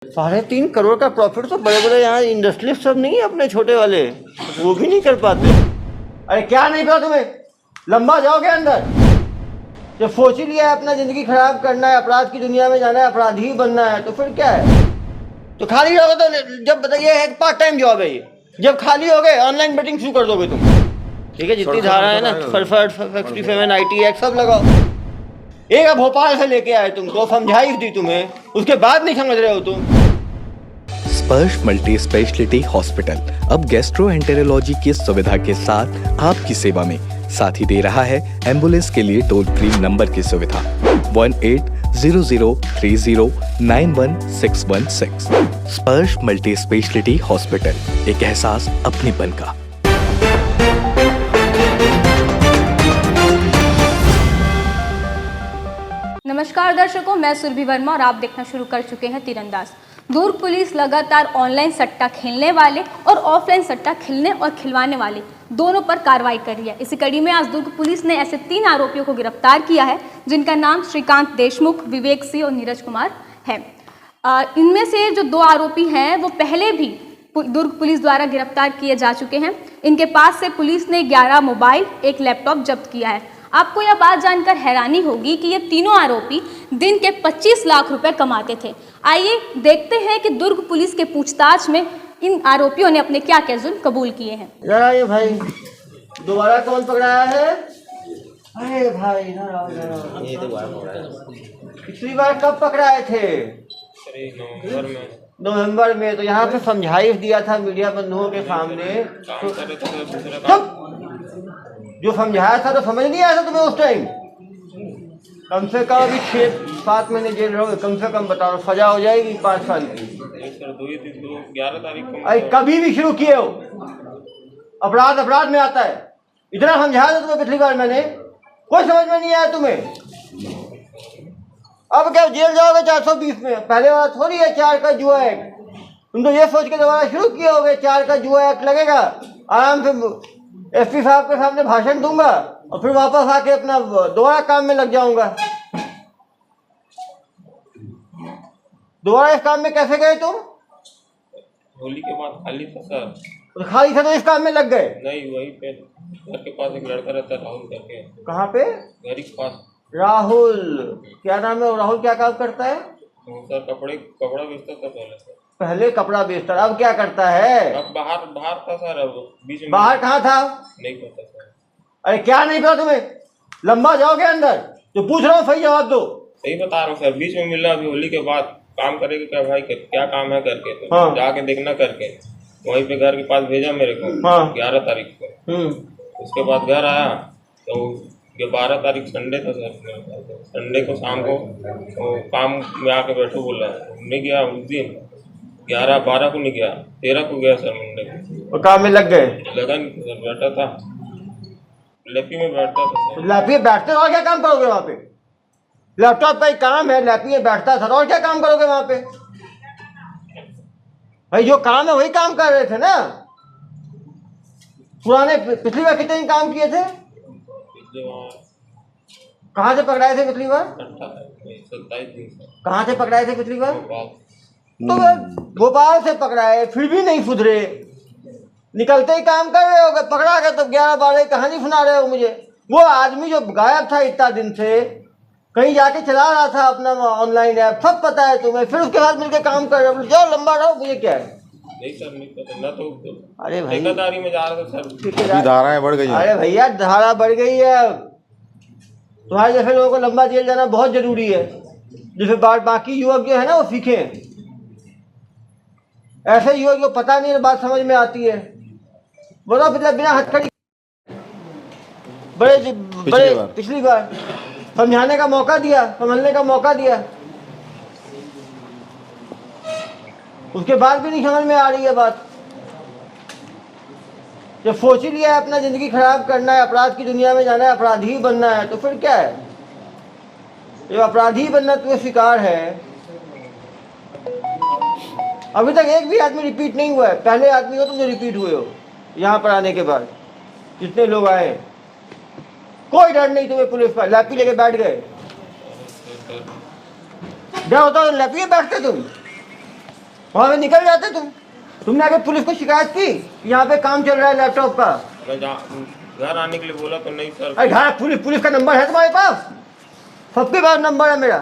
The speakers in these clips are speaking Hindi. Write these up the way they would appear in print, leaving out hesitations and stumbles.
3.5 करोड़ का प्रॉफिट तो बड़े बड़े यहाँ इंडस्ट्रियलिस्ट सब नहीं है अपने छोटे वाले, वो भी नहीं कर पाते। अरे क्या नहीं पता तुम्हें, लंबा जाओगे अंदर। जब सोच ही लिया है अपना जिंदगी खराब करना है, अपराध की दुनिया में जाना है, अपराधी ही बनना है, तो फिर क्या है। तो खाली रहोगे तो जब बताइए एक पार्ट टाइम जॉब है ये, जब खाली हो गए ऑनलाइन बेटिंग शुरू कर दोगे तुम। ठीक है, जितनी धारा है ना, फरफट 67 IT एक्ट सब लगाओ। एक भोपाल से लेके आए तुमको, समझाइश दी तुम्हें, उसके बाद नहीं समझ रहे हो तुम। स्पर्श मल्टी स्पेशलिटी हॉस्पिटल अब गैस्ट्रोएंटेरोलॉजी की सुविधा के साथ आपकी सेवा में, साथ ही दे रहा है एम्बुलेंस के लिए टोल फ्री नंबर की सुविधा 180030091616। स्पर्श मल्टी स्पेशलिटी हॉस्पिटल, एक एहसास अपनेपन का। नमस्कार दर्शकों, मैं सुरभि वर्मा और आप देखना शुरू कर चुके हैं तीरंदाज। दुर्ग पुलिस लगातार ऑनलाइन सट्टा खेलने वाले और ऑफलाइन सट्टा खेलने और खिलवाने वाले दोनों पर कार्रवाई कर रही है। इसी कड़ी में आज दुर्ग पुलिस ने ऐसे 3 आरोपियों को गिरफ्तार किया है, जिनका नाम श्रीकांत देशमुख, विवेक सिंह और नीरज कुमार है। इनमें से जो 2 आरोपी हैं वो पहले भी दुर्ग पुलिस द्वारा गिरफ्तार किए जा चुके हैं। इनके पास से पुलिस ने 11 मोबाइल, 1 लैपटॉप जब्त किया है। आपको यह बात जानकर हैरानी होगी कि ये तीनों आरोपी दिन के 25 लाख रुपए कमाते थे। आइए देखते हैं कि दुर्ग पुलिस के पूछताछ में इन आरोपियों ने अपने क्या क्या जुर्म कबूल किए हैं। जरा ये भाई दोबारा कौन पकड़ाया है? अरे भाई ये दोबारा पकड़ाया। पिछली बार कब पकड़ाए थे? नवंबर में। तो यहाँ पे समझाइश दिया था मीडिया बंधुओं के सामने, जो समझाया था तो समझ नहीं आया था तुम्हें उस टाइम। कम से कम अभी 6-7 महीने जेल रहोगे कम से कम, बताओ सजा हो जाएगी 5 साल की। 11 तारीख को अरे कभी भी शुरू किए हो, अपराध में आता है। इतना समझाया था तुम्हें पिछली बार मैंने, कोई समझ में नहीं आया तुम्हें। अब क्या जेल जाओगे 420 में? पहले वाला थोड़ी है 4 का जुआ एक्ट। तुम तो ये सोच के दोबारा शुरू किए होगे 4 का जुआ एक्ट लगेगा, आराम से SP साहब के सामने भाषण दूंगा और फिर वापस आके अपना दोबारा काम में लग जाऊंगा। दोबारा इस काम में कैसे गए तुम? होली के बाद खाली था सर। तो खाली था तो इस काम में लग गए? नहीं, वही पे घर के पास एक लड़का रहता है, राहुल करके। कहाँ पे? घर के पास। राहुल, क्या नाम है? राहुल क्या काम करता है? सर कपड़ा बेचता था पहले सर। पहले कपड़ा बेचता, अब क्या करता है? अब बाहर था सर, अब बीच में। बाहर कहाँ था? नहीं पता सर। अरे क्या नहीं पता तुम्हें, लंबा जाओगे अंदर। जो पूछ रहा हूँ सही जवाब दो। सही बता रहा हूँ सर, बीच में मिलना। अभी होली के बाद काम करेगा क्या भाई? क्या काम है करके तो हाँ। जाके देखना करके। वहीं पे घर के पास भेजा मेरे को। हाँ। 11 तारीख को। उसके बाद घर आया तो 12 तारीख संडे था सर। संडे को शाम को तो काम में आके बैठो बोला, नहीं गया उस दिन। 11-12 को नहीं गया, 13 को गया सर मंडे को। और काम में लग गए? लगा नहीं सर, बैठा था लैपी में बैठता था सर। लैपी में बैठते और क्या काम करोगे वहाँ पे? लैपटॉप का ही काम है, लैपी में बैठता था और क्या काम करोगे वहाँ पे? भाई जो काम है वही काम कर रहे थे ना। पुराने पिछली बार कितने काम किए थे? पिछले बार कहाँ से पकड़ाए थे पिछली बार? 27 दिन। कहाँ से पकड़ाए थे पिछली बार? तो भोपाल। भोपाल से पकड़ाए, फिर भी नहीं सुधरे, निकलते ही काम कर रहे हो। पकड़ा गए तो 11-12 कहानी सुना रहे हो मुझे। वो आदमी जो गायब था इतना दिन से, कहीं जाके चला रहा था अपना ऑनलाइन ऐप, सब पता है तुम्हें, फिर उसके बाद मिलके काम कर रहे हो। जाओ लंबा रहो, मुझे क्या है? नहीं सर, नहीं पता ना। तो अरे भाई ठेकेदारी में जा रहा था सर। धाराएं बढ़ गई। अरे भैया धारा बढ़ गई है। तुम्हारे जैसे लोगों को लंबा जेल जाना बहुत जरूरी है, जैसे बाकी युवक जो है ना वो सीखे। ऐसे युवक जो पता नहीं बात समझ में आती है, बोलो बिना हथकड़ी बड़े पिछली बार समझाने का मौका दिया, समझने का मौका दिया, उसके बाद भी नहीं समझ में आ रही है बात। जब सोच ही लिया है अपना जिंदगी खराब करना है, अपराध की दुनिया में जाना है, अपराधी ही बनना है, तो फिर क्या है? जो अपराधी बनना तुम्हें स्वीकार है। अभी तक एक भी आदमी रिपीट नहीं हुआ है। पहले आदमी हो तुम जो रिपीट हुए हो यहाँ पर आने के बाद। जितने लोग आए कोई डर नहीं तुम्हें पुलिस पर, लैपी लेके बैठ गए। डर होता तो लैपी बैठते तुम। वहाँ पे निकल जाते तुमने आगे पुलिस को शिकायत की यहाँ पे काम चल रहा है लैपटॉप का? मैं घर आने के लिए बोला तो नहीं सर। अरे घर पुलिस का नंबर है तुम्हारे पास? सबके पास नंबर है मेरा।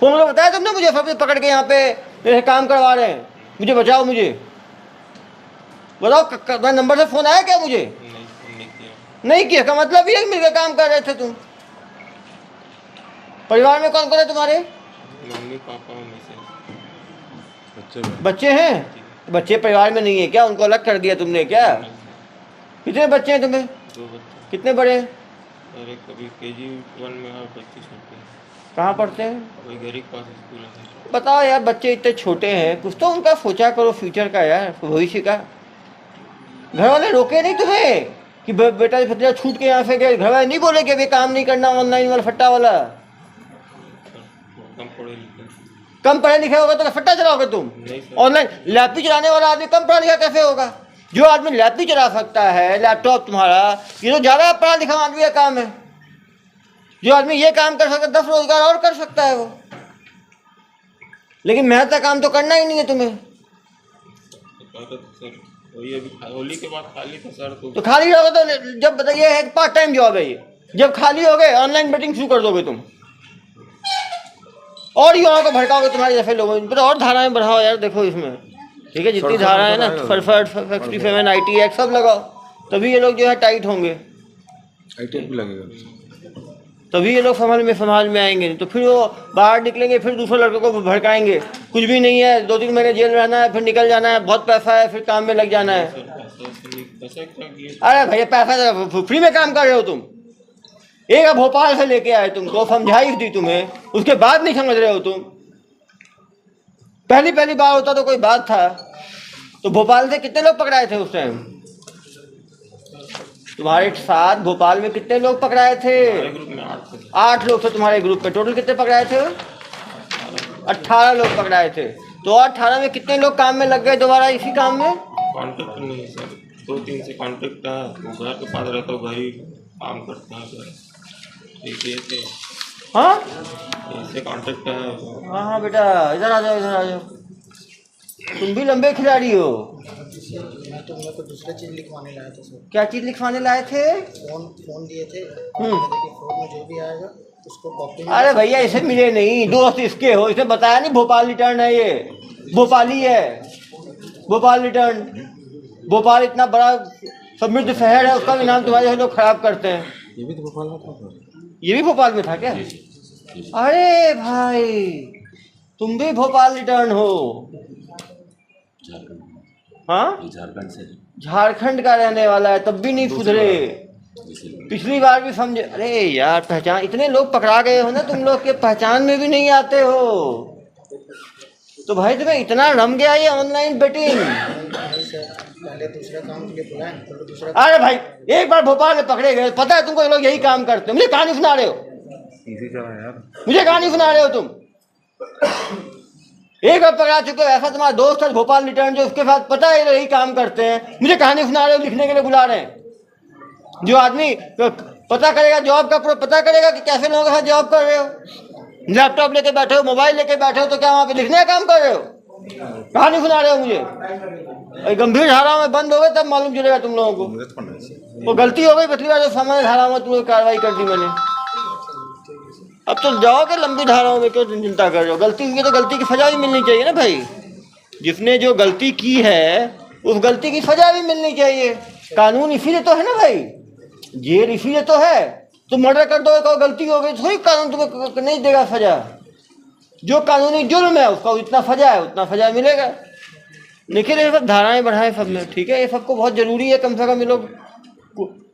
फोन में बताया तुमने मुझे, सब पकड़ के यहाँ पे मेरे काम करवा रहे हैं, मुझे बचाओ, मुझे बताओ नंबर से फोन आया क्या मुझे? नहीं किया का मतलब ये मिलकर काम कर रहे थे तुम। परिवार में कौन कौन है तुम्हारे? मम्मी पापा बच्चे हैं? बच्चे परिवार में नहीं है क्या? उनको अलग कर दिया तुमने क्या? कितने बच्चे हैं तुम्हें? 2 बच्चे। कितने बड़े हैं? अरे कभी KG1 में और बच्चे छोटे हैं। कहाँ पढ़ते हैं? वही घर के पास स्कूल है। बताओ यार, बच्चे इतने छोटे हैं, कुछ तो उनका सोचा करो फ्यूचर का यार, भविष्य का। घर वाले रोके नहीं तुम्हें कि बेटा भतीजा छूट के यहाँ से गए? घर वाले नहीं बोले कि अभी काम नहीं करना ऑनलाइन वाला फट्टा वाला? कम पढ़े लिखे होगा तो फट्टा चलाओगे तुम? ऑनलाइन लैपटॉप चलाने वाला आदमी कम पढ़ा लिखा कैसे होगा? जो आदमी लैपटॉप चला सकता है, लैपटॉप तुम्हारा, ये तो ज़्यादा पढ़ा लिखा आदमी का काम है। जो आदमी ये काम कर सकता है 10 रोजगार और कर सकता है वो। लेकिन मेहनत का काम तो करना ही नहीं है तुम्हें। वही अभी होली के बाद खाली था सर। तो खाली रहोगे तो जब बताइए है पार्ट टाइम जॉब है ये, जब खाली हो गए ऑनलाइन बेटिंग शुरू कर दोगे तुम और युवाओं को भड़काओगे तुम्हारे जैसे लोगों इन पर और धाराएं बढ़ाओ यार। देखो इसमें ठीक है, जितनी धारा है ना, 57 IT एक्ट सब लगाओ, तभी ये लोग जो है टाइट होंगे, भी लगेगा, तभी ये लोग संभाल में आएंगे। तो फिर वो बाहर निकलेंगे, फिर दूसरे लड़कों को भड़काएंगे, कुछ भी नहीं है, 2-3 महीने जेल रहना है, फिर निकल जाना है, बहुत पैसा है, फिर काम में लग जाना है। अरे भैया पैसा फ्री में काम कर रहे हो तुम। एक भोपाल से लेके आए तुमको, समझाई दी तुम्हें, उसके बाद नहीं समझ रहे हो तुम। पहली बार होता तो कोई बात था। तो भोपाल से कितने लोग पकड़ाए थे उस टाइम? तुम्हारे साथ भोपाल में कितने लोग पकड़ाए थे? 8 लोग थे तुम्हारे ग्रुप पे। टोटल कितने पकड़ाए थे? 18 लोग पकड़ाए थे। तो 18 में कितने लोग काम में लग गए दोबारा इसी काम में? कॉन्ट्रैक्ट नहीं है सर, 2-3 से कॉन्ट्रैक्ट है, वो घर के पास रहता है, घर ही काम करता है सर। हाँ ऐसे कॉन्ट्रैक्ट है। हाँ बेटा, इधर आ जाओ। तुम भी लंबे खिलाड़ी हो। मैं तो मेरे को दूसरा चीज़ लिखवाने लाया था सर। क्या चीज़ लिखवाने लाए थे? फोन दिए थे। देखिए फोन में जो भी आएगा उसको कॉपी। अरे भैया इसे मिले नहीं, दोस्त इसके हो, इसे बताया नहीं भोपाल रिटर्न है, ये भोपाली है, भोपाल रिटर्न। भोपाल इतना बड़ा समृद्ध शहर है, उसका भी नाम तुम्हारे लोग खराब करते हैं। ये भी तो भोपाल में था। ये भी भोपाल में था क्या? अरे भाई तुम भी भोपाल रिटर्न हो? हाँ, झारखंड का रहने वाला है, तब भी नहीं सुधरे। पिछली बार भी समझे। अरे यार पहचान, इतने लोग पकड़ा गए हो ना तुम लोग के पहचान में भी नहीं आते हो। तो भाई तुम्हें इतना रम गया ये ऑनलाइन बेटिंग। पहले दूसरा काम के लिए बुलाएं, तो दूसरा। अरे भाई एक बार भोपाल में पकड़े गए, पता है तुमको ये लोग यही काम करते हैं। मुझे कहानी सुना रहे हो? मुझे कहानी सुना रहे हो तुम? एक बार पकड़ा चुके हो, ऐसा तुम्हारा दोस्त है भोपाल रिटर्न जो, उसके साथ पता है यही काम करते हैं। मुझे कहानी सुना रहे हो, लिखने के लिए बुला रहे हैं। जो आदमी पता करेगा जॉब का, पता करेगा कि कैसे लोगों के साथ जॉब कर रहे हो, लैपटॉप लेके बैठे हो, मोबाइल लेके बैठे हो, तो क्या वहाँ पे लिखने का काम कर रहे हो? कहानी सुना रहे हो मुझे? गंभीर धाराओं में बंद हो गए तब मालूम चलेगा तुम लोगों को। वो गलती हो गई पिछली बार, जो सामान्य धाराओं में तुम लोग कार्रवाई कर दी मैंने। अब तो जाओगे लंबी धाराओं में, क्यों चिंता कर रहे हो? गलती हुई है तो गलती की सजा भी मिलनी चाहिए ना भाई। जिसने जो गलती की है उस गलती की सजा भी मिलनी चाहिए। कानून इसीलिए तो है ना भाई, जेल इसीलिए तो है। तुम मर्डर कर दोगे तो गलती हो गई, थोड़ी कानून तुम्हें नहीं देगा सजा। जो कानूनी जुर्म है उसका जितना सजा है उतना सजा मिलेगा। लेकिन ये सब धाराएं बढ़ाएं सब में, ठीक है, ये सबको बहुत जरूरी है। कम से कम ये लोग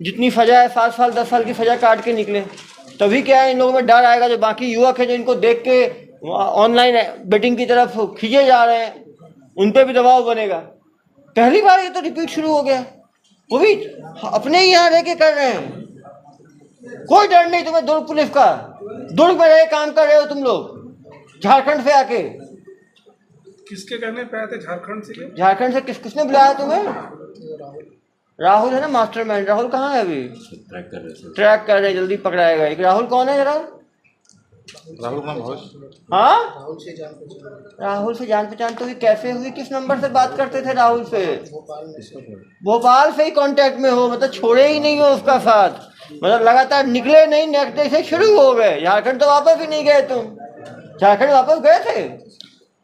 जितनी सजा है 7 साल 10 साल की सजा काट के निकले, तभी क्या है इन लोगों में डर आएगा। जो बाकी युवक है जो इनको देख के ऑनलाइन बेटिंग की तरफ खींचे जा रहे हैं, उन पर भी दबाव बनेगा। पहली बार ये तो रिपीट शुरू हो गया, वो भी अपने ही यहाँ रह के कर रहे हैं। कोई डर नहीं तुम्हें दुर्ग पुलिस का। दुर्ग में रह काम कर रहे हो तुम लोग, झारखंड से आके। किसके कहने पे आए थे झारखंड से? झारखंड से किसने बुलाया तुम्हें? राहुल है ना मास्टरमाइंड। राहुल कहाँ है अभी? ट्रैक कर रहे, जल्दी पकड़ाएगा। एक राहुल कौन है जरा? राहुल नाम भोज। हाँ, राहुल से जान पहचान, राहुल से जान पहचान तो हुई, कैसे हुई? किस नंबर से बात करते थे राहुल से? भोपाल में से। भोपाल से ही कांटेक्ट में हो, मतलब छोड़े ही नहीं हो उसका साथ, मतलब लगातार निकले नहीं, नेक्स्ट डे से शुरू हो गए। झारखंड तो वापस ही नहीं गए तुम? झारखंड वापस गए थे?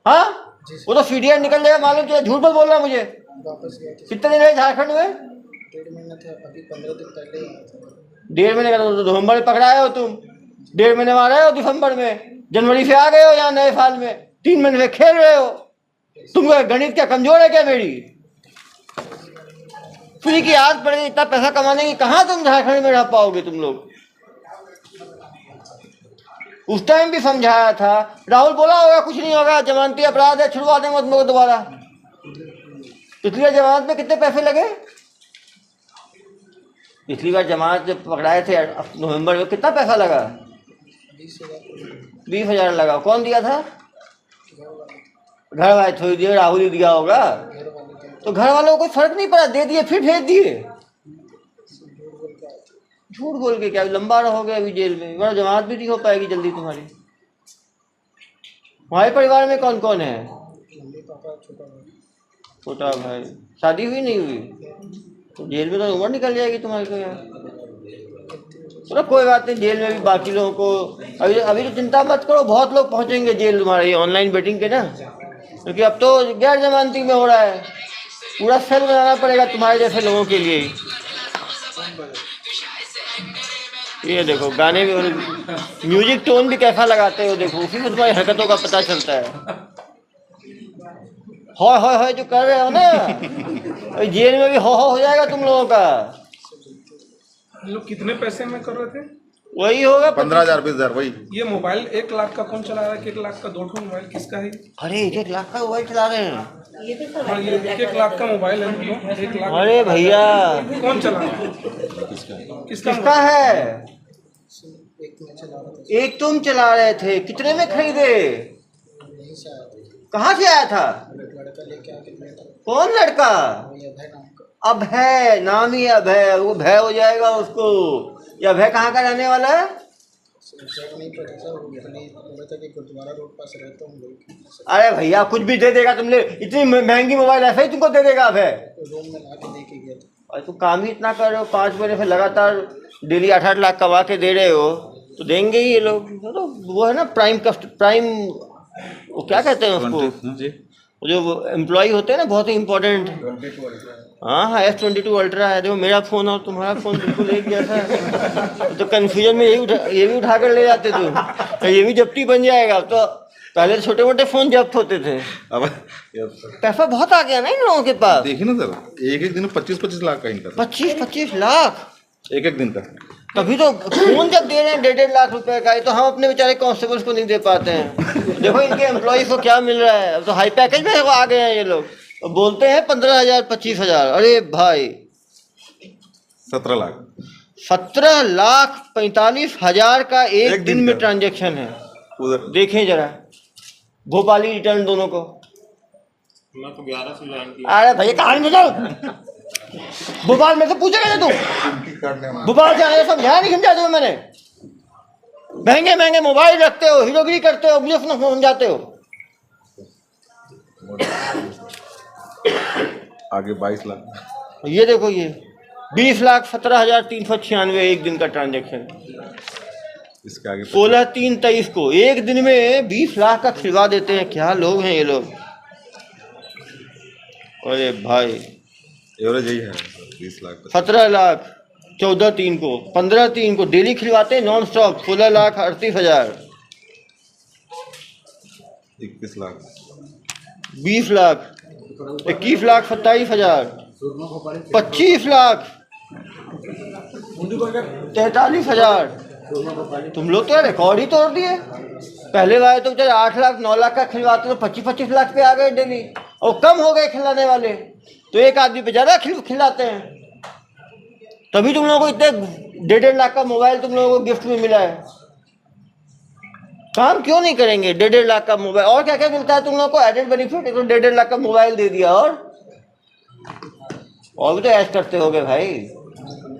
हाँ, वो तो सीडीआर निकल जाएगा मालूम चला, झूठ मत बोलना मुझे। वापस गए थे, कितने दिन रहे झारखंड में? 1.5 महीना था, अभी 15 दिन पहले ही आया था। 1.5 महीने का तो नवंबर में पकड़ाए हो तुम, 1.5 महीने में आ रहे हो दिसंबर में, जनवरी से आ गए हो यहाँ नए साल में, 3 महीने से खेल रहे हो। तुमको गणित क्या कमजोर है क्या मेरी? फ्री की आदत पड़ गई, इतना पैसा कमाने की, कहाँ तुम झारखंड में रह पाओगे तुम लोग? उस टाइम भी समझाया था, राहुल बोला होगा कुछ नहीं होगा, जमानती अपराध है, छुड़वा देंगे तुमको दोबारा। पिछली बार जमानत में कितने पैसे लगे? पिछली बार जमानत जब पकड़ाए थे नवंबर में, कितना पैसा लगा? 20,000 लगा। कौन दिया था? घर वाले थोड़ी दिए, राहुल ही दिया होगा। तो घर वालों को कोई फर्क नहीं पड़ा, दे दिए फिर भेज दिए। झूठ बोल के क्या लंबा रहोगे अभी जेल में? बड़ा जमानत भी नहीं हो पाएगी जल्दी तुम्हारी। तुम्हारे परिवार में कौन कौन है? मम्मी पापा, छोटा भाई। छोटा भाई। शादी हुई नहीं हुई? तो जेल में तो उम्र निकल जाएगी तुम्हारी तो यार। चलो कोई बात नहीं, जेल में भी बाकी लोगों को अभी अभी तो चिंता मत करो, बहुत लोग पहुंचेंगे जेल तुम्हारे ऑनलाइन बेटिंग के ना, क्योंकि अब तो गैर जमानती में हो रहा है। पूरा सेल बनाना पड़ेगा तुम्हारे जैसे लोगों के लिए ही। ये देखो गाने भी, म्यूजिक टोन भी कैसा लगाते हो देखो, उसी में तुम्हारी हरकतों का पता चलता है। हो जो कर रहे हो ना, जेल में भी हो जाएगा तुम लोगों का। ये लोग कितने पैसे में कर रहे थे? वही होगा 15,000 20,000 वही। ये मोबाइल 1 लाख का कौन चला रहा है? 1 लाख का 2 मोबाइल किसका है? अरे 1 लाख का मोबाइल चला रहे हैं? हाँ, ये 1 लाख का मोबाइल है दोनों, 1 लाख। अरे भैया कौन चला रहा है? किसका किसका है? एक मैं चला रहा था, एक तुम चला रहे थे, कितने में खरीदे? यहीं से आया था। कहाँ से आया था? एक लड़का लेके आके दिया था, कौन लड़का? वही अभय नाम का। अभय, नाम ही अभय, वो भय हो जाएगा उसको। ये अभय कहाँ का रहने वाला है? एग्जैक्ट नहीं पता था, वो खाली बोला था कि गुरुद्वारा रोड पास रहता हूँ लोग। अरे भैया कुछ भी दे देगा तुमने, इतनी महंगी मोबाइल ऐसे ही तुमको दे देगा अभय? रूम में ला के दे के गया था। और तुम काम ही इतना कर रहे हो, 5 महीने से लगातार डेली 8-8 लाख कमा के दे रहे हो, तो देंगे ही ये लोग। तो वो है ना प्राइम, वो क्या कहते हैं उसको, जी वो जो एम्प्लॉय होते हैं ना, बहुत ही इंपॉर्टेंट। हाँ, S22 अल्ट्रा है। देखो मेरा फ़ोन और तुम्हारा फ़ोन बिल्कुल एक जैसा है, तो कन्फ्यूजन में ये भी उठा कर ले जाते तुम, तो ये भी जब्ती बन जाएगा। तो पहले छोटे मोटे फ़ोन जब्त होते थे, अब पैसा बहुत आ गया ना इन लोगों के पास। देखिए ना सर, एक दिन में 25-25 लाख का इनका। 25-25 लाख एक दिन का। तभी तो फोन जब दे रहे हैं 1.5 लाख रुपए का, ये तो हम अपने बेचारे कांस्टेबल्स को नहीं दे पाते हैं। देखो इनके एम्प्लॉयज को क्या मिल रहा है, अब तो हाई पैकेज में आ गए हैं ये लोग। तो बोलते हैं 15,000 25,000, अरे भाई 17 लाख 17,45,000 का एक दिन में का। ट्रांजेक्शन है। उधर देखें जरा भोपाली रिटर्न दोनों को। मैं तो 11 से ज्वाइन किया। अरे भैया कहानी में जाओ, भोपाल में से पूछेगा तुम? भोपाल से आने समझाया नहीं, समझा तुम्हें मैंने? महंगे महंगे मोबाइल रखते हो, हीरोगिरी करते हो, ब्लफ न समझाते हो। आगे 22 लाख। ये देखो ये 20,17,396 एक दिन का ट्रांजेक्शन। इसके आगे 16/3/23 को एक दिन में 20 लाख का खिलवा देते हैं। क्या लोग हैं ये लोग। अरे भाई एवरेज यही है 20 लाख। 17 लाख 14/3 को, 15/3 को डेली खिलवाते हैं नॉन स्टॉप। 16,38,000, 21 लाख, 20 लाख, 21,27,000, 25 लाख, 43,000। तुम लोग तो रिकॉर्ड ही तोड़ दिए। पहले वाले तो बेचारे 8 लाख 9 लाख का खिलवाते तो 25-25 लाख पे आ गए डेली, और कम हो गए खिलाने वाले, तो एक आदमी पे ज़्यादा खिलाते हैं। तभी तुम लोगों को इतने 1.5 लाख का मोबाइल तुम लोगों को गिफ्ट में मिला है। काम क्यों नहीं करेंगे? 1.5 लाख का मोबाइल, और क्या क्या मिलता है तुम लोगों को एडेड बेनिफिट? तो 1.5 लाख का मोबाइल दे दिया, और भी तो ऐश करते होगे भाई।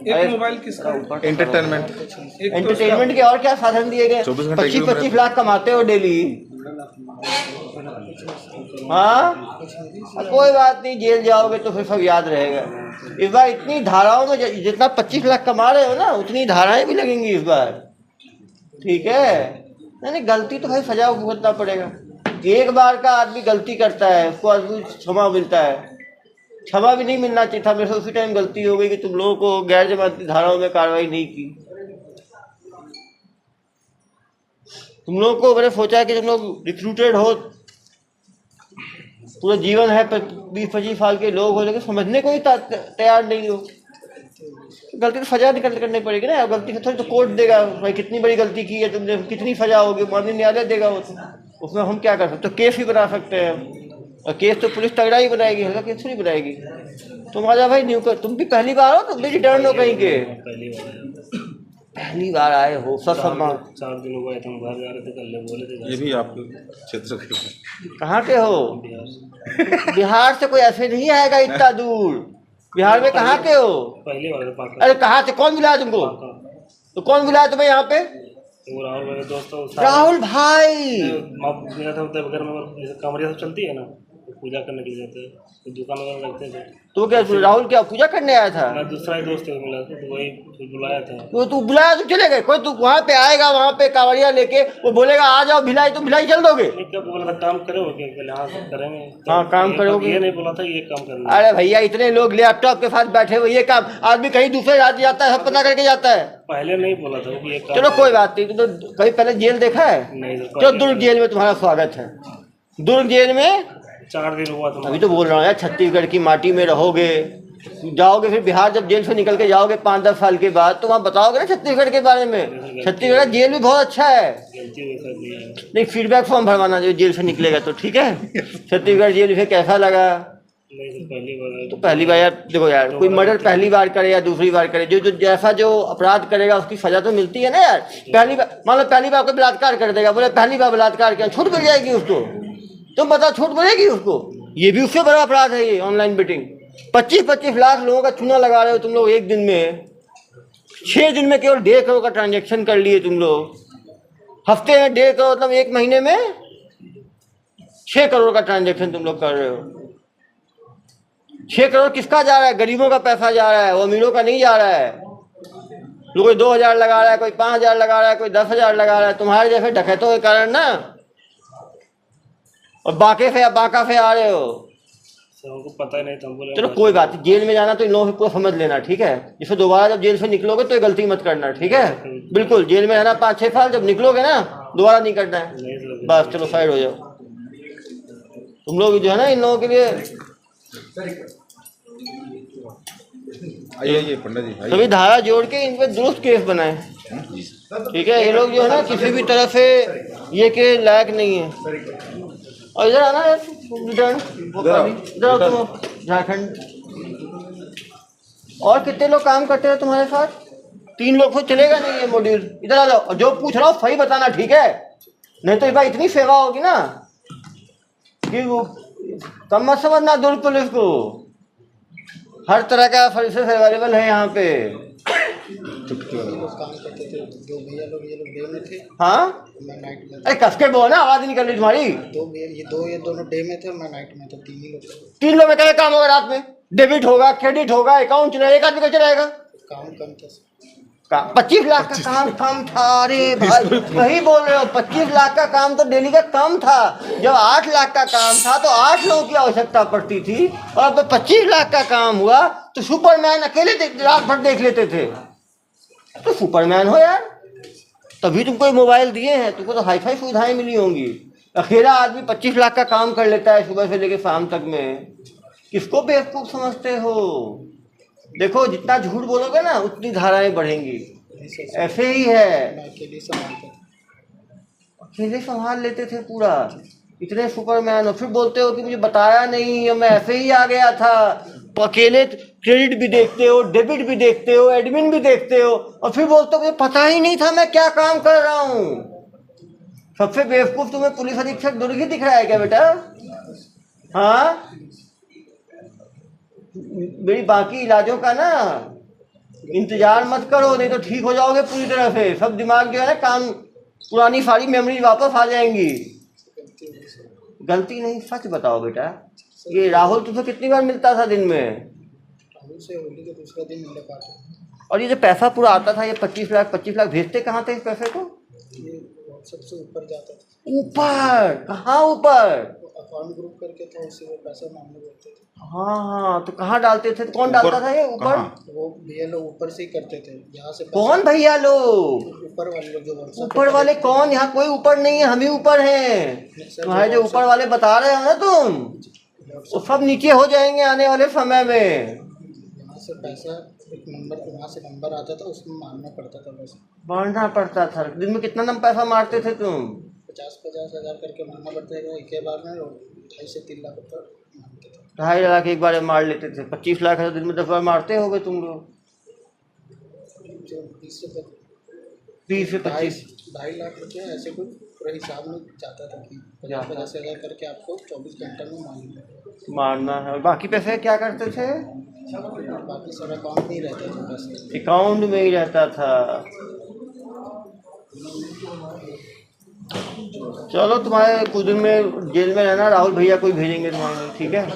एक मोबाइल किसका है? एंटरटेनमेंट एक तो एंटरटेनमेंट के और क्या साधन दिए गए? 24 घंटे 25-25 लाख कमाते हो डेली। हाँ, कोई बात नहीं, जेल जाओगे तो फिर सब याद रहेगा। इस बार इतनी धाराओं में जितना 25 लाख कमा रहे हो ना, उतनी धाराएं भी लगेंगी इस बार, ठीक है? नहीं, गलती तो भाई सजा भुगतना पड़ेगा। एक बार का आदमी गलती करता है, उसको आदमी क्षमा मिलता है। क्षमा भी नहीं मिलना चाहिए था। मेरे से उसी टाइम गलती हो गई कि तुम लोगों को गैर जमानती धाराओं में कार्रवाई नहीं की। तुम लोगों को मैंने सोचा कि तुम लोग रिक्रूटेड हो, पूरा जीवन है, 20-25 साल के लोग हो, लेकिन समझने को ही तैयार नहीं हो। गलती तो सजा करनी पड़ेगी ना। गलती से थोड़ी तो कोर्ट देगा भाई कितनी बड़ी गलती की है तुमने, कितनी सजा होगी, माननीय न्यायालय देगा वो। उसमें हम क्या कर सकते? तो केस ही बना सकते हैं, और केस तो पुलिस तगड़ा ही बनाएगी, हल्का केस थोड़ी बनाएगी। तुम आजा भाई, न्यू कर, तुम भी पहली बार हो, तुम भी रिटर्न हो कहीं के? पहली बार आए हो, सब 4 दिन हुआ है, तुम बाहर जा रहे थे, कल बोले थे। ये भी आपके क्षेत्र के? कहाँ के हो? बिहार से कोई ऐसे नहीं आएगा इतना दूर। बिहार में कहाँ के हो? पहले वाले पास। अरे कहाँ से? कौन बुलाया तुमको? तो कौन बुलाया तुम्हें यहाँ पे? वो राहुल मेरे दोस्त। राहुल भाई, मेरा था घर में कमरिया सब चलती है ना, पूजा करने के लिए जाते हैं, तो दुकान वगैरह लगते थे। तो क्या राहुल क्या पूजा करने आया था? मैं दूसरा ही दोस्त मिला था, तो वही बुलाया था। तो तू बुलाया तो चले गए? कोई तू वहाँ पे आएगा, वहाँ पे कांवड़िया लेके, वो बोलेगा आ जाओ भिलाई, तो भिलाई चल दोगे? क्या बोला था, काम करोगे क्या? पहले हाँ करेंगे। हाँ, काम करोगे। ये नहीं बोला था ये काम करना। अरे भैया, इतने लोग लैपटॉप के साथ बैठे हुए, ये काम आदमी कहीं दूसरे राज्य जाता है, सब पता करके जाता है। पहले नहीं बोला था कि ये काम। चलो कोई बात नहीं। तो कहीं पहले जेल देखा है? नहीं। तो दुर्ग जेल में तुम्हारा स्वागत है। दुर्ग जेल में 4 दिन हुआ था। अभी तो बोल रहा हूँ यार, छत्तीसगढ़ की माटी में रहोगे, जाओगे, फिर बिहार जब जेल से निकल के जाओगे 5-10 साल के बाद, तो वहाँ बताओगे ना छत्तीसगढ़ के बारे में। छत्तीसगढ़ जेल भी बहुत अच्छा है। नहीं, फीडबैक फॉर्म भरवाना जो जेल से निकलेगा तो, ठीक है? छत्तीसगढ़ जेल फिर कैसा लगा? तो पहली बार यार, देखो यार, कोई मर्डर पहली बार करे या दूसरी बार करे, जो जैसा जो अपराध करेगा उसकी सजा तो मिलती है ना यार। पहली बार मान लो पहली बार कोई बलात्कार कर देगा, बोले पहली बार बलात्कार किया, छूट मिल जाएगी उसको? तुम बताओ, छूट मिलेगी उसको? ये भी उससे बड़ा अपराध है ये ऑनलाइन बेटिंग। 25-25 लाख लोगों का चूना लगा रहे हो तुम लोग एक दिन में। 6 दिन में केवल 1.5 करोड़ का ट्रांजेक्शन कर लिए तुम लोग। हफ्ते में 1.5 करोड़, मतलब 1 महीने में 6 करोड़ का ट्रांजेक्शन तुम लोग कर रहे हो। 6 करोड़ किसका जा रहा है? गरीबों का पैसा जा रहा है, वो अमीरों का नहीं जा रहा है। कोई 2,000 लगा रहा है, कोई 5,000 लगा रहा है, कोई 10,000 लगा रहा है, तुम्हारे जैसे डकैतों के कारण ना। और बाका से आ रहे हो। हमको पता ही नहीं था, बोले चलो कोई बात नहीं, जेल में जाना तो इन लोगों को समझ लेना, ठीक है? जिससे दोबारा जब जेल से निकलोगे तो ये गलती मत करना, ठीक है? बिल्कुल, जेल में रहना 5-6 साल, जब निकलोगे ना दोबारा नहीं करना है। बस चलो साइड हो जाओ। तुम लोग जो है ना, इन लोगों के लिए आइए पंडित जी, सभी धारा जोड़ के इन पे दुरुस्त केस बनाए, ठीक है? ये लोग जो है ना किसी भी तरह से ये के लायक नहीं है। और इधर आना है, इधर झारखंड। और कितने लोग काम करते हैं तुम्हारे साथ? 3 लोग तो चलेगा नहीं ये मॉड्यूल। इधर आ जाओ, जो पूछ रहा हूँ सही बताना, ठीक है? नहीं तो इस बार इतनी सेवा होगी ना कि कम मत समझना दुर्ग पुलिस को। हर तरह का सर्विसेज अवेलेबल है यहाँ पे। लोग काम करते थे, 2 भैया लोग, ये लोग डे में थे। हाँ, मैं नाइट में। अरे कसके बोल ना, आवाज नहीं निकल रही तुम्हारी। 2 भैया, ये दोनों डे में थे, मैं नाइट में था। 3 ही लोग थे। 3 लोग में क्या काम होगा? रात में डेबिट होगा, क्रेडिट होगा, अकाउंट चलाएगा, एक आदमी का चलाएगा। काम कम था। 25 लाख का काम कम था? अरे भाई वही बोल रहे हो, 25 लाख का काम तो डेली का कम था। जब 8 लाख का काम था तो 8 लोगों की आवश्यकता पड़ती थी, और अब 25 लाख का काम हुआ तो सुपरमैन अकेले रात भर देख लेते थे। तो सुपरमैन हो यार, तभी तुमको ये मोबाइल दिए हैं, तुमको तो हाईफाई सुविधाएं मिली होंगी। अकेला आदमी 25 लाख का काम कर लेता है सुबह से लेकर शाम तक में। किसको बेवकूफ समझते हो? देखो, जितना झूठ बोलोगे ना उतनी धाराएं बढ़ेंगी। ऐसे ही है। मैं अकेले संभालता था। अकेले संभाल लेते थे पूरा, इतने सुपरमैन हो, फिर बोलते हो कि मुझे बताया नहीं, मैं ऐसे ही आ गया था। अकेले क्रेडिट भी देखते हो, डेबिट भी देखते हो, एडमिन भी देखते हो, और फिर बोलते हो मुझे पता ही नहीं था मैं क्या काम कर रहा हूँ। सबसे बेवकूफ तुम्हें पुलिस अधीक्षक दुर्ग ही दिख रहा है क्या बेटा? हाँ, मेरी बाकी इलाजों का ना इंतजार मत करो, नहीं तो ठीक हो जाओगे पूरी तरह से। सब दिमाग जो है ना काम, पुरानी सारी मेमोरी वापस आ जाएंगी। गलती नहीं, सच बताओ बेटा, ये राहुल तुझे कितनी बार मिलता था दिन में? राहुल से होली के दूसरा दिन मिले पाते। और ये जो पैसा पूरा आता था, ये 25 लाख भेजते कहाँ थे इस पैसे को? ये व्हाट्सएप से ऊपर जाता था, ऊपर? कहाँ ऊपर? अकाउंट ग्रुप करके था, उसी में पैसा मांगने बोलते थे। हाँ, तो कहाँ डालते थे? तो कौन डालता था ये ऊपर? वो भैया लोग ऊपर से ही करते थे, यहाँ से कौन भैया लोग? ऊपर वाले लोग जो WhatsApp ऊपर वाले कौन? यहाँ कोई ऊपर नहीं है, हम ही ऊपर हैं। तुम्हारे जो ऊपर वाले बता रहे हो ना तुम, वो सब नीचे हो जाएंगे आने वाले समय में। यहाँ से पैसा एक नंबर, वहाँ से नंबर आता था, उसमें मारना पड़ता था। बस मारना पड़ता था? दिन में कितना पैसा मारते थे तुम? 50 हज़ार करके मारना पड़ता है। एक ही बार में 2.5 से 3 लाख रुपये मारते थे। 2.5 लाख एक बार मार लेते थे। 25 लाख दिन में 10 बार मारते होगे तुम लोग। जो 20 से 20 2.5 लाख रुपये ऐसे कुछ पूरा हिसाब में जाता था कि 50 हज़ार करके आपको 24 घंटे में मारना है। और बाकी पैसे क्या करते थे? बाकी सब अकाउंट नहीं रहता था, बस अकाउंट में ही रहता था। चलो, तुम्हारे कुछ दिन में जेल में रहना, राहुल भैया को ही भेजेंगे तुम्हारे, ठीक है?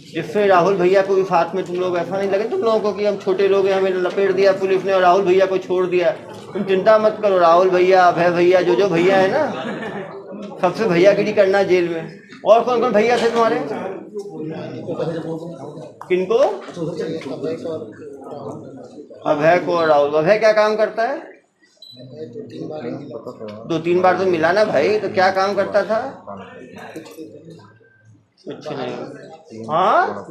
जिससे राहुल भैया को भी साथ में तुम लोग ऐसा नहीं लगे तुम लोगों को कि हम छोटे लोग हैं, हमें लपेट दिया पुलिस ने और राहुल भैया को छोड़ दिया। तुम चिंता मत करो, राहुल भैया, अभय भैया, जो भैया है ना, सबसे भैयागिरी करना जेल में। और कौन कौन भैया थे तुम्हारे? किनको? अभय को और राहुल। अभय क्या काम करता है? 2-3 बार तो मिला ना भाई, तो क्या काम करता था? कुछ नहीं। हाँ,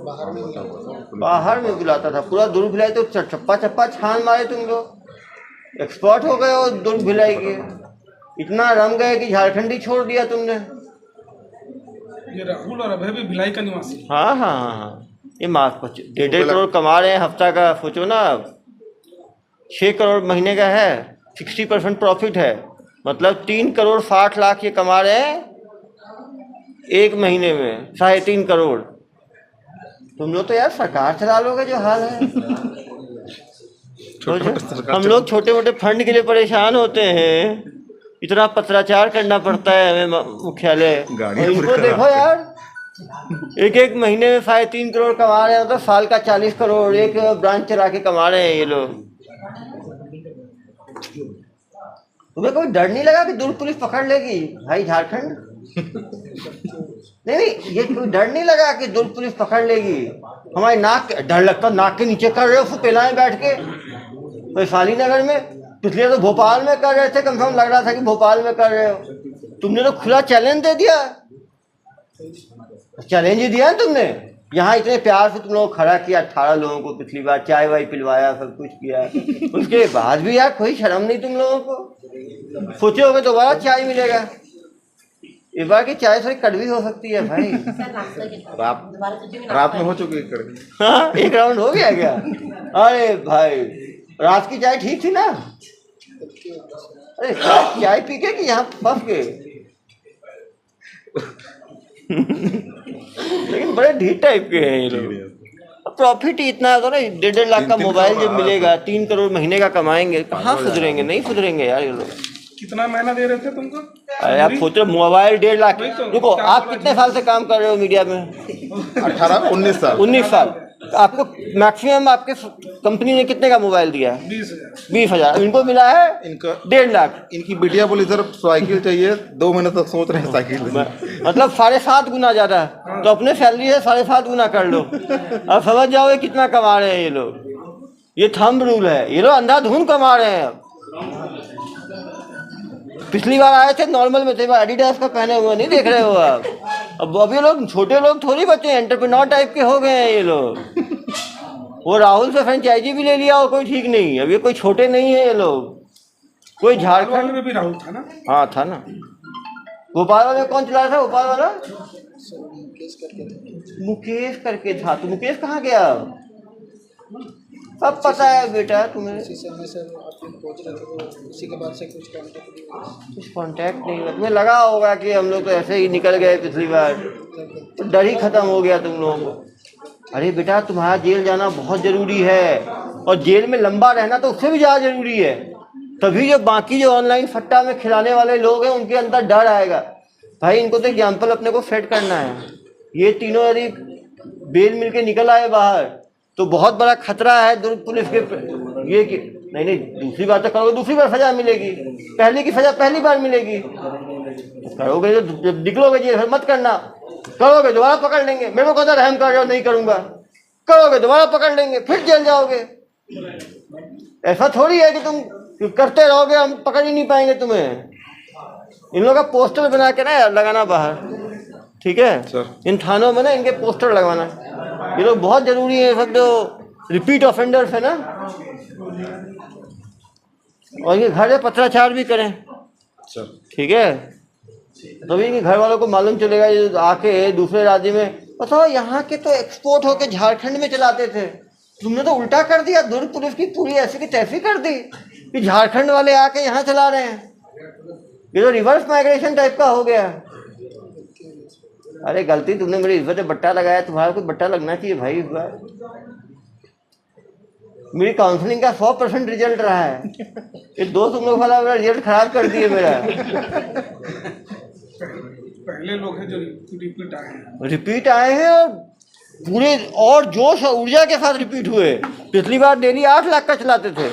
बाहर में बुलाता था। पूरा दुर्ग भिलाई तो चप्पा छान मारे तुम लोग। एक्सपर्ट हो गए हो दुर्ग भिलाई के, इतना रम गए कि झारखंडी छोड़ दिया तुमने। ये राहुल और अभय भी भिलाई का निवासी। हाँ, ये माफ 1.5 करोड़ कमा रहे हैं हफ्ता का। सोचो ना, 6 करोड़ महीने का है, 60% प्रॉफिट है, मतलब 3 करोड़ 60 लाख ये कमा रहे हैं एक महीने में, 3.5 करोड़। तुम लोग तो यार सरकार चला लोगे जो हाल है। हम लोग छोटे मोटे फंड के लिए परेशान होते हैं, इतना पत्राचार करना पड़ता है हमें मुख्यालय। इनको देखो यार, एक महीने में 3.5 करोड़ कमा रहे हैं, तो साल का 40 करोड़ एक ब्रांच चला के कमा रहे हैं ये लोग। तुम्हें कोई डर नहीं लगा कि दुर्ग पुलिस पकड़ लेगी भाई झारखंड? नहीं, ये कोई डर नहीं लगा कि दुर्ग पुलिस पकड़ लेगी? हमारी नाक, डर लगता नाक के नीचे कर रहे हो पेलाएं बैठ के वैशाली नगर में। पिछले तो भोपाल में कर रहे थे, कम से कम लग रहा था कि भोपाल में कर रहे हो। तुमने तो खुला चैलेंज दे दिया। चैलेंज ही दिया है तुमने। यहाँ इतने प्यार से तुम लोग खड़ा किया, 18 लोगों को पिछली बार चाय वाय पिलवाया, सब कुछ किया, उसके बाद भी यार कोई शर्म नहीं तुम लोगों को। सोचे होगे दोबारा चाय मिलेगा, इस बार की चाय थोड़ी कड़वी हो सकती है भाई। रात में हो चुकी है। हाँ, एक राउंड हो गया क्या? अरे भाई, रात की चाय ठीक थी ना? अरे चाय पी के कि यहाँ फंस गए? लेकिन बड़े ढीठ टाइप के हैं ये लोग। प्रॉफिट ही इतना होता ना, 1.5 लाख का मोबाइल जब मिलेगा, 3 करोड़ महीने का कमाएंगे, कहाँ सुधरेंगे? नहीं सुधरेंगे यार ये लोग। कितना महीना दे रहे थे तुमको? अरे आप सोच रहे मोबाइल 1.5 लाख। रुको, आप कितने साल से काम कर रहे हो मीडिया में? 19 साल। 19 साल। आपको मैक्सिमम आपके कंपनी ने कितने का मोबाइल दिया है? 20,000। इनको मिला है इनका 1.5 लाख। इनकी बिटिया बोली सर साइकिल चाहिए, 2 महीने तक सोच रहे हैं साइकिल। मतलब 7.5 गुना ज्यादा। तो अपने सैलरी है 7.5 गुना कर लो। अब समझ जाओ ये कितना कमा रहे हैं ये लोग। ये थंब रूल है, ये लोग अंधाधुंध कमा रहे हैं। पिछली बार आए थे नॉर्मल में थे, एडिडास का पहने हुए, नहीं देख रहे हो आप? अब अभी लोग छोटे लोग थोड़ी बच्चे एंटरप्रेन्योर टाइप के हो गए हैं ये लोग। वो राहुल से फ्रेंचाइजी भी ले लिया, वो कोई ठीक नहीं। अब ये कोई छोटे नहीं है ये लोग। कोई झारखंड में भी राहुल था ना? हाँ था ना। भोपाल वाले कौन चला रहा था? भोपाल वाला मुकेश करके था। तो मुकेश कहाँ गया? सब पता है बेटा तुम्हें। उसी के बाद से कुछ कांटेक्ट नहीं हुआ। तुम्हें लगा होगा कि हम लोग तो ऐसे ही निकल गए पिछली बार, तो डर ही खत्म हो गया तुम लोगों को। अरे बेटा तुम्हारा जेल जाना बहुत ज़रूरी है, और जेल में लंबा रहना तो उससे भी ज़्यादा ज़रूरी है। तभी जो बाकी जो ऑनलाइन सट्टा में खिलाने वाले लोग हैं उनके अंदर डर आएगा। भाई इनको तो एग्जाम्पल अपने को सेट करना है। ये तीनों यदि बेल मिल के निकल आए बाहर तो बहुत बड़ा खतरा है दुर्ग पुलिस के ये कि नहीं दूसरी बार तो करोगे दूसरी बार सजा मिलेगी, पहले की सजा पहली बार मिलेगी। करोगे तो जब निकलोगे जेल मत करना, करोगे दोबारा पकड़ लेंगे। मेरे को कहता रहम कर रहे हो नहीं करूंगा, करोगे दोबारा पकड़ लेंगे फिर जेल जाओगे। ऐसा थोड़ी है कि तुम करते रहोगे हम पकड़ ही नहीं पाएंगे तुम्हें। इन लोगों का पोस्टर बना के ना लगाना बाहर, ठीक है सर। इन थानों में ना इनके पोस्टर लगवाना, ये लोग बहुत जरूरी है। सब जो रिपीट ऑफेंडर्स है ना, और ये घर में पत्राचार भी करें, सर ठीक है, तभी इनके घर वालों को मालूम चलेगा। ये आके दूसरे राज्य में बताओ, यहाँ के तो एक्सपोर्ट होके झारखंड में चलाते थे, तुमने तो उल्टा कर दिया। दुर्ग पुलिस की पूरी ऐसी की तैसी कर दी कि झारखंड वाले आके यहाँ चला रहे हैं। ये तो रिवर्स माइग्रेशन टाइप का हो गया। अरे गलती तुमने मेरी इज्जत में बट्टा लगाया, तुम्हारा कोई बट्टा लगना चाहिए भाई। इस बार मेरी काउंसलिंग का 100% रिजल्ट रहा है, ये दो तुम लोग वाला रिजल्ट खराब कर दिए मेरा। पहले लोग हैं जो रिपीट आए हैं और पूरे और जोश और ऊर्जा के साथ रिपीट हुए। पिछली बार डेली 8 लाख का चलाते थे,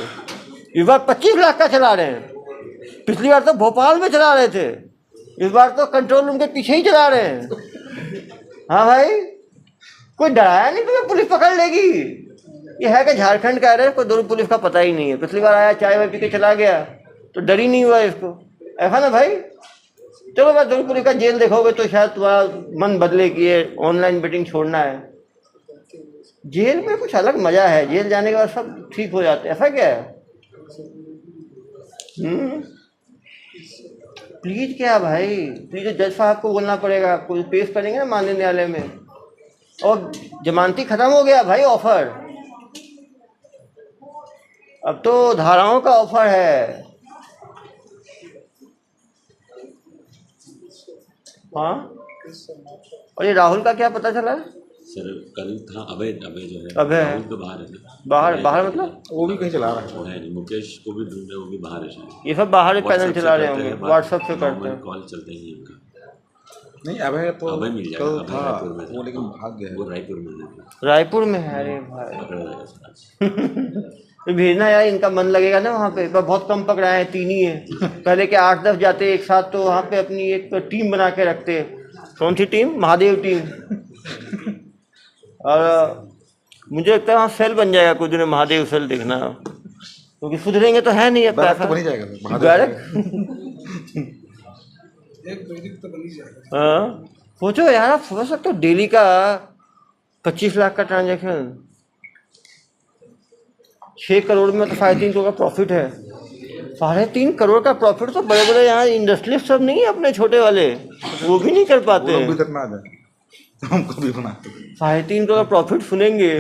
इस बार 25 लाख का चला रहे हैं। पिछली बार तो भोपाल में चला रहे थे, इस बार तो कंट्रोल रूम के पीछे ही चला रहे हैं। हाँ भाई, कोई डराया नहीं तुम्हें पुलिस पकड़ लेगी। ये है कि झारखंड का है, कोई दुर्ग पुलिस का पता ही नहीं है। पिछली बार आया चाय वाय पी के चला गया तो डर ही नहीं हुआ इसको, ऐसा ना भाई। चलो भाई, दुर्ग पुलिस का जेल देखोगे तो शायद तुम्हारा मन बदले कि ये ऑनलाइन बेटिंग छोड़ना है। जेल में कुछ अलग मजा है, जेल जाने के बाद सब ठीक हो जाते हैं। ऐसा क्या है? प्लीज क्या भाई, प्लीज जज साहब को बोलना पड़ेगा, कुछ पेश करेंगे ना माननीय न्यायालय में। और जमानती खत्म हो गया भाई ऑफर, अब तो धाराओं का ऑफर है। हाँ, और ये राहुल का क्या पता चला? सर कल था अभय जो है अभय राहुल तो बाहर है ना। बाहर मतलब वो भी कहीं चला रहा है। वो है नहीं, मुकेश को भी ढूंढ रहे, वो भी बाहर है शायद। ये सब बाहर पैदल WhatsApp चला से रहे करते होंगे, हैं बात, व्हाट्सएप से करते नॉर्मल हैं। कॉल चलते ही इनका। नहीं अभय तो अभय मिल जाएगा, कल अभय था रायपुर में था। वो, लेकिन भाग गया। वो रायपुर में है, रायपुर में है। अरे भाई पकड़ा जाएगा सर। तो भेजना यार, इनका मन लगेगा ना वहाँ पे। बहुत कम पकड़ाए हैं, 3 ही है। पहले के 8-10 जाते एक साथ, तो वहाँ पे अपनी एक टीम बना के रखते। कौन सी टीम? महादेव टीम। और मुझे लगता है वहाँ सेल बन जाएगा कुछ दिन, महादेव सेल देखना, क्योंकि सुधरेंगे तो है नहीं। अब बैरक पैसा तो बन ही जाएगा सर, महादेव बैरक। एक बैरिक तो बन ही जाएगा। हाँ, सोचो यार, आप समझ सकते हो डेली का 25 लाख का ट्रांजेक्शन, 6 करोड़ में तो 3.5 करोड़ का प्रॉफिट है। 3.5 करोड़ का प्रॉफिट तो बड़े बड़े यहाँ इंडस्ट्रियलिस्ट सब नहीं है अपने छोटे वाले, वो भी नहीं कर पाते। वो लोग भी करना आ जाए तो हमको भी बना। 3.5 करोड़ का प्रॉफिट सुनेंगे।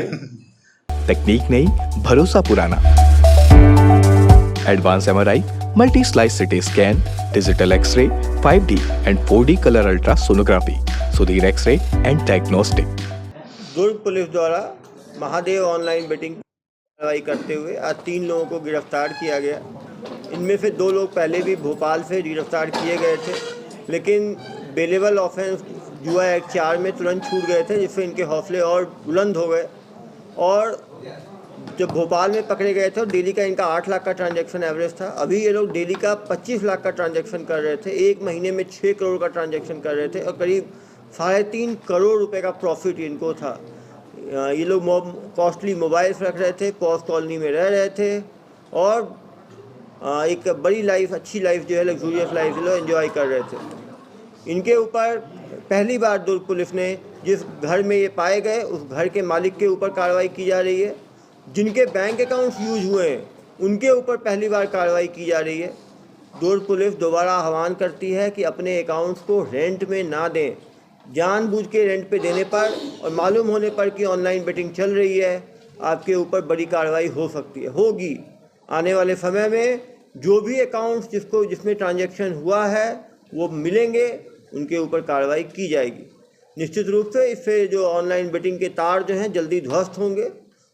तकनीक नहीं, भरोसा पुराना। Advance MRI, multi slice CT scan, digital x-ray, 5D and 4D colour ultra sonography, Sudhir x-ray and diagnostic. Durg police द्वारा महादेव ऑनलाइन बेटिंग कार्रवाई करते हुए आज 3 लोगों को गिरफ्तार किया गया। इनमें से 2 लोग पहले भी भोपाल से गिरफ्तार किए गए थे, लेकिन बेलेबल ऑफेंस जुआ एक्ट 4 में तुरंत छूट गए थे, जिससे इनके हौसले और बुलंद हो गए। और जब भोपाल में पकड़े गए थे तो डेली का इनका 8 लाख का ट्रांजैक्शन एवरेज था। अभी ये लोग डेली का 25 लाख का ट्रांजैक्शन कर रहे थे, एक महीने में 6 करोड़ का ट्रांजैक्शन कर रहे थे, और करीब 3.5 करोड़ रुपए का प्रॉफिट इनको था। ये लोग कॉस्टली मोबाइल्स रख रहे थे, पॉज कॉलोनी में रह रहे थे, और एक बड़ी लाइफ, अच्छी लाइफ जो है, लग्जूरियस लाइफ जो एंजॉय कर रहे थे। इनके ऊपर पहली बार दुर्ग पुलिस ने, जिस घर में ये पाए गए उस घर के मालिक के ऊपर कार्रवाई की जा रही है। जिनके बैंक अकाउंट्स यूज हुए हैं उनके ऊपर पहली बार कार्रवाई की जा रही है। दुर्ग पुलिस दोबारा आह्वान करती है कि अपने अकाउंट्स को रेंट में ना दें। जानबूझ के रेंट पे देने पर और मालूम होने पर कि ऑनलाइन बेटिंग चल रही है, आपके ऊपर बड़ी कार्रवाई हो सकती है, होगी। आने वाले समय में जो भी अकाउंट्स जिसमें ट्रांजैक्शन हुआ है वो मिलेंगे, उनके ऊपर कार्रवाई की जाएगी। निश्चित रूप से इससे जो ऑनलाइन बेटिंग के तार जो हैं जल्दी ध्वस्त होंगे।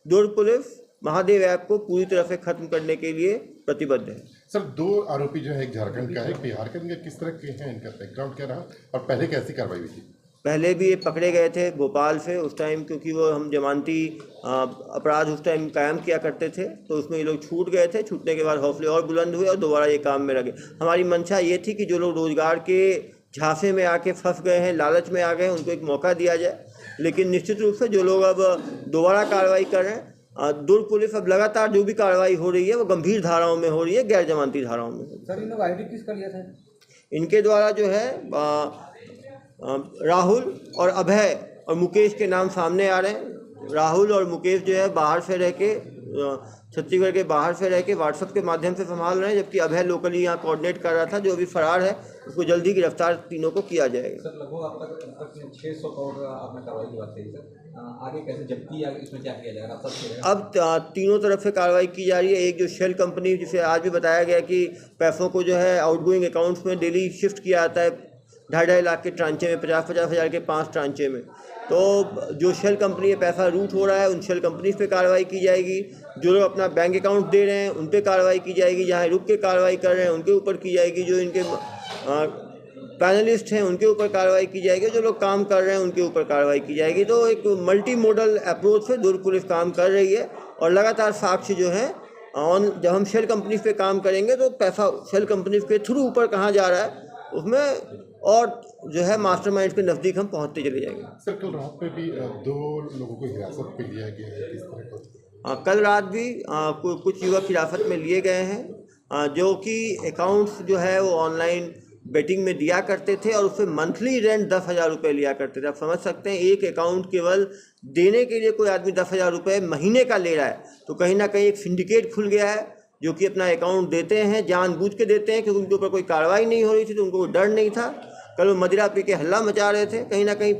दुर्ग पुलिस महादेव ऐप को पूरी तरह से खत्म करने के लिए प्रतिबद्ध है। सर 2 आरोपी जो है, एक झारखंड का है, एक बिहार का, इनका किस तरह के हैं, इनका बैकग्राउंड क्या रहा और पहले कैसी कार्रवाई हुई थी? पहले भी ये पकड़े गए थे भोपाल से, उस टाइम क्योंकि वो हम जमानती अपराध उस टाइम कायम किया करते थे, तो उसमें ये लोग छूट गए थे। छूटने के बाद हौसले और बुलंद हुए और दोबारा ये काम में लगे। हमारी मंशा ये थी कि जो लोग रोजगार के झांसे में आके फंस गए हैं, लालच में आ गए हैं, उनको एक मौका दिया जाए। लेकिन निश्चित रूप से जो लोग अब दोबारा कार्रवाई कर रहे हैं, दुर्ग पुलिस अब लगातार जो भी कार्रवाई हो रही है वो गंभीर धाराओं में हो रही है, गैर जमानती धाराओं में। सर इन लोग आईडी किसका लिया था? इनके द्वारा जो है राहुल और अभय और मुकेश के नाम सामने आ रहे हैं। राहुल और मुकेश जो है बाहर से रह के, छत्तीसगढ़ के बाहर से रह के व्हाट्सएप के माध्यम से संभाल रहे हैं, जबकि अभय लोकली यहाँ कोऑर्डिनेट कर रहा था, जो अभी फरार है। उसको जल्दी गिरफ्तार तीनों को किया जाएगा। सर लगभग अब तक 600 करोड़ आपने कार्रवाई की बात करी सर, आगे कैसे जब्ती इसमें क्या किया जाएगा? अब तीनों तरफ से कार्रवाई की जा रही है। एक जो शेल कंपनी, जिसे आज भी बताया गया कि पैसों को जो है आउटगोइंग अकाउंट्स में डेली शिफ्ट किया जाता है 2.5 लाख के ट्रांचे में, 50-50 हज़ार के 5 ट्रांचे में। तो जो शेल कंपनी में पैसा रूट हो रहा है, उन शेल कंपनीज पे कार्रवाई की जाएगी। जो लोग अपना बैंक अकाउंट दे रहे हैं उन पे कार्रवाई की जाएगी। जहाँ रुक के कार्रवाई कर रहे हैं उनके ऊपर की जाएगी। जो इनके पैनलिस्ट हैं उनके ऊपर कार्रवाई की जाएगी। जो लोग काम कर रहे हैं उनके ऊपर कार्रवाई की जाएगी। तो एक मल्टी मोडल अप्रोच से दुर्ग पुलिस काम कर रही है और लगातार साक्ष्य जो है जब हम शेल कंपनीज पे काम करेंगे तो पैसा शेल कंपनीज के थ्रू ऊपर कहाँ जा रहा है उसमें और जो है मास्टरमाइंड के नज़दीक हम पहुंचते चले जाएंगे। सर कल रात पे भी 2 लोगों को हिरासत पे लिया गया है, किस तरह का? कल रात भी कुछ युवक हिरासत में लिए गए हैं, जो कि अकाउंट्स जो है वो ऑनलाइन बेटिंग में दिया करते थे और उससे मंथली रेंट 10,000 रुपये लिया करते थे। आप समझ सकते हैं, एक अकाउंट केवल देने के लिए कोई आदमी 10,000 रुपये महीने का ले रहा है, तो कहीं ना कहीं एक सिंडिकेट खुल गया है जो कि अपना अकाउंट देते हैं, जानबूझ के देते हैं, क्योंकि उनके ऊपर कोई कार्रवाई नहीं हो रही थी तो उनको डर नहीं था। कल वो मदिरा पी के हल्ला मचा रहे थे, कहीं ना कहीं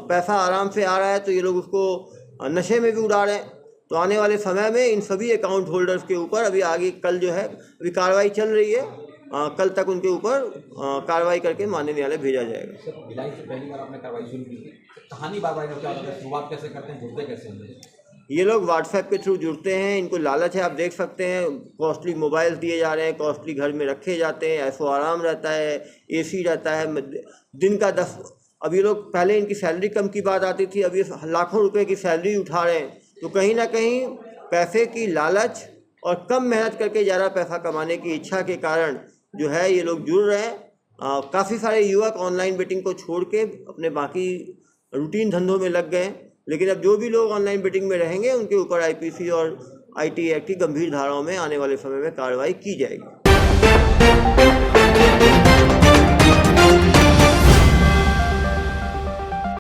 पैसा आराम से आ रहा है तो ये लोग उसको नशे में भी उड़ा रहे हैं। तो आने वाले समय में इन सभी अकाउंट होल्डर्स के ऊपर अभी आगे कल जो है अभी कार्रवाई चल रही है, कल तक उनके ऊपर कार्रवाई करके माननीय न्यायालय भेजा जाएगा। सर भिलाई से पहली बार आपने कार्रवाई शुरू की थी, कहानी बार-बार शुरुआत कैसे करते हैं, जुड़ते कैसे हैं? ये लोग व्हाट्सएप के थ्रू जुड़ते हैं, इनको लालच है। आप देख सकते हैं कॉस्टली मोबाइल दिए जा रहे हैं, कॉस्टली घर में रखे जाते हैं, ऐसो आराम रहता है, एसी रहता है, दिन का 10। अब ये लोग पहले इनकी सैलरी कम की बात आती थी, अब ये लाखों रुपए की सैलरी उठा रहे हैं। तो कहीं ना कहीं पैसे की लालच और कम मेहनत करके ज़्यादा पैसा कमाने की इच्छा के कारण जो है ये लोग जुड़ रहे हैं। काफ़ी सारे युवक ऑनलाइन बेटिंग को छोड़ के अपने बाकी रूटीन धंधों में लग गए। लेकिन अब जो भी लोग ऑनलाइन बेटिंग में रहेंगे उनके ऊपर आईपीसी और आईटी एक्ट की गंभीर धाराओं में आने वाले समय में कार्रवाई की जाएगी।